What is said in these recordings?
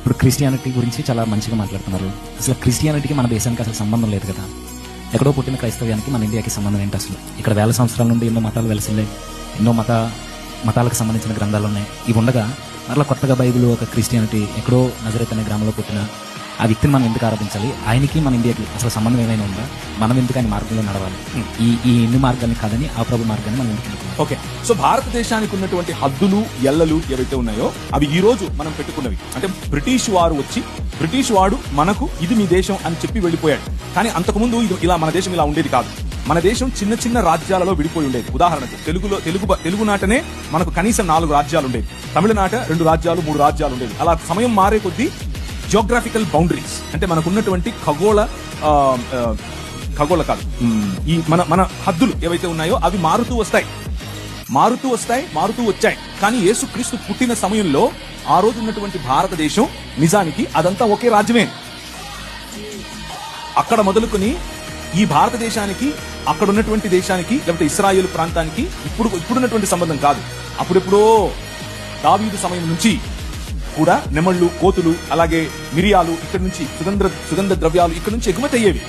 ఇప్పుడు క్రిస్టియానిటీ గురించి చాలా మంచిగా మాట్లాడుతున్నారు. అసలు క్రిస్టియానిటీకి మన దేశానికి అసలు సంబంధం లేదు కదా. ఎక్కడో పుట్టిన క్రైస్తవ్యానికి మన ఇండియాకి సంబంధం ఏంటి అసలు? ఇక్కడ వేల సంవత్సరాల నుండి ఎన్నో మతాలు వెలిసిందే, ఎన్నో మతాలకు సంబంధించిన గ్రంథాలు ఉన్నాయి. ఇవి ఉండగా మరలా కొత్తగా బైబిల్ ఒక క్రిస్టియానిటీ ఎక్కడో నజరేత్ అనే గ్రామంలో పుట్టిన ఆ వ్యక్తిని మనం ఎందుకు ఆరాధించాలి? ఆయనకి మన ఇండియాకి అసలు సంబంధం ఏమైనా ఉందా? మనం ఎందుకు ఆయన మార్గంలో నడవాలి? ఈ ఎన్ని మార్గాన్ని కాదని ఆ ప్రభు మార్గాన్ని మనం ఎందుకు? ఓకే, సో భారతదేశానికి ఉన్నటువంటి హద్దులు ఎల్లలు ఏవైతే ఉన్నాయో అవి ఈ రోజు మనం పెట్టుకున్నవి. అంటే బ్రిటిష్ వాడు మనకు ఇది మీ దేశం అని చెప్పి వెళ్ళిపోయాడు. కానీ అంతకుముందు ఇలా మన దేశం ఇలా ఉండేది కాదు. మన దేశం చిన్న చిన్న రాజ్యాలలో విడిపోయి ఉండేది. ఉదాహరణకు తెలుగు నాటనే మనకు కనీసం 4 రాజ్యాలు ఉండేవి. తమిళనాట 2 రాజ్యాలు 3 రాజ్యాలు ఉండేవి. అలా సమయం మారే కొద్దీ జియోగ్రాఫికల్ బౌండరీస్ అంటే మనకున్నటువంటి ఖగోళ కాదు, ఈ మన హద్దులు ఏవైతే ఉన్నాయో అవి మారుతూ వచ్చాయి. కానీ యేసుక్రీస్తు పుట్టిన సమయంలో ఆ రోజు ఉన్నటువంటి భారతదేశం నిజానికి అదంతా ఒకే రాజ్యమే. అక్కడ మొదలుకొని ఈ భారతదేశానికి అక్కడ ఉన్నటువంటి దేశానికి లేకపోతే ఇస్రాయేల్ ప్రాంతానికి ఇప్పుడున్నటువంటి సంబంధం కాదు. అప్పుడెప్పుడో దావీదు సమయం నుంచి కూడా నెమళ్ళు, కోతులు, అలాగే మిరియాలు ఇక్కడి నుంచి సుగంధ ద్రవ్యాలు ఇక్కడి నుంచి ఎగుమతి అయ్యేవి.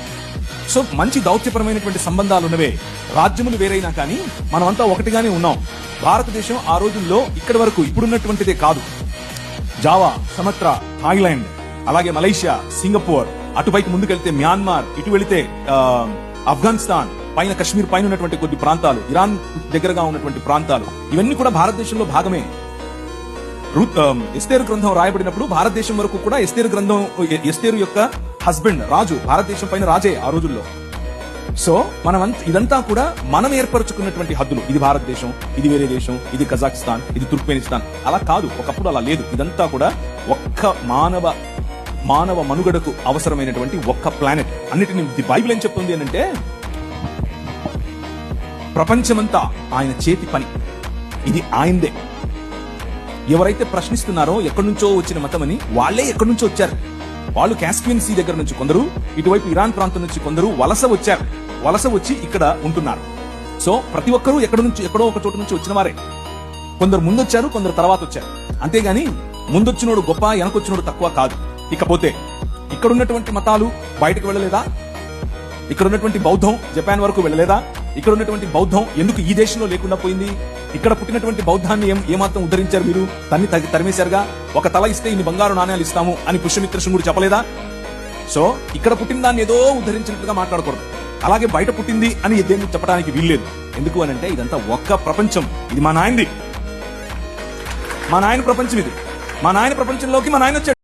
సో మంచి దౌత్యపరమైనటువంటి సంబంధాలు ఉన్నవే. రాజ్యములు వేరైనా కానీ మనమంతా ఒకటిగానే ఉన్నాం. భారతదేశం ఆ రోజుల్లో ఇక్కడి వరకు ఇప్పుడున్నటువంటిదే కాదు. జావా, సమత్రా, థాయిలాండ్, అలాగే మలేషియా, సింగపూర్, అటుపైకి ముందుకెళ్తే మ్యాన్మార్, ఇటు వెళితే ఆఫ్ఘనిస్తాన్, పైన కశ్మీర్ పైన ఉన్నటువంటి కొద్ది ప్రాంతాలు, ఇరాన్ దగ్గరగా ఉన్నటువంటి ప్రాంతాలు, ఇవన్నీ కూడా భారతదేశంలో భాగమే. ఎస్తేరు గ్రంథం రాయబడినప్పుడు భారతదేశం వరకు కూడా ఎస్తేరు యొక్క హస్బెండ్ రాజు భారతదేశం పైన రాజే ఆ రోజుల్లో. సో ఇదంతా కూడా మనం ఏర్పరచుకున్నటువంటి హద్దులు. ఇది భారతదేశం, ఇది వేరే దేశం, ఇది కజాకిస్తాన్, ఇది తుర్క్మెనిస్తాన్. అలా కాదు, ఒకప్పుడు అలా లేదు. ఇదంతా కూడా ఒక్క మానవ మనుగడకు అవసరమైనటువంటి ఒక్క ప్లానెట్. అన్నిటిని బైబిల్ ఏం చెప్తుంది అని అంటే ప్రపంచమంతా ఆయన చేతి పని, ఇది ఆయనదే. ఎవరైతే ప్రశ్నిస్తున్నారో ఎక్కడి నుంచో వచ్చిన మతమని, వాళ్ళే ఎక్కడి నుంచో వచ్చారు. వాళ్ళు కాస్పియన్ సీ దగ్గర నుంచి కొందరు, ఇటువైపు ఇరాన్ ప్రాంతం నుంచి కొందరు వలస వచ్చి ఇక్కడ ఉంటున్నారు. సో ప్రతి ఒక్కరూ ఎక్కడో ఒక చోటు నుంచి వచ్చిన వారే. కొందరు ముందొచ్చారు, కొందరు తర్వాత వచ్చారు. అంతేగాని ముందొచ్చినోడు గొప్ప, వెనకొచ్చినోడు తక్కువ కాదు. ఇకపోతే ఇక్కడ ఉన్నటువంటి మతాలు బయటకు వెళ్ళలేదా? ఇక్కడ ఉన్నటువంటి బౌద్ధం జపాన్ వరకు వెళ్ళలేదా? ఇక్కడ ఉన్నటువంటి బౌద్ధం ఎందుకు ఈ దేశంలో లేకుండా పోయింది? ఇక్కడ పుట్టినటువంటి బౌద్ధాన్ని ఏమాత్రం ఉద్ధరించారు మీరు? తరిమేశారుగా. ఒక తల ఇస్తే ఇన్ని బంగారు నాణ్యాలు ఇస్తాము అని పుష్యమిత్ర శృంగుడు చెప్పలేదా? సో ఇక్కడ పుట్టిన దాన్ని ఏదో ఉద్ధరించినట్టుగా మాట్లాడకూడదు. అలాగే బయట పుట్టింది అని దేన్ని చెప్పడానికి వీల్లేదు. ఎందుకు అని అంటే ఇదంతా ఒక్క ప్రపంచం. ఇది మా నాయనది, మా నాయన ప్రపంచం. ఇది మా నాయన ప్రపంచంలోకి మా నాయన వచ్చాడు.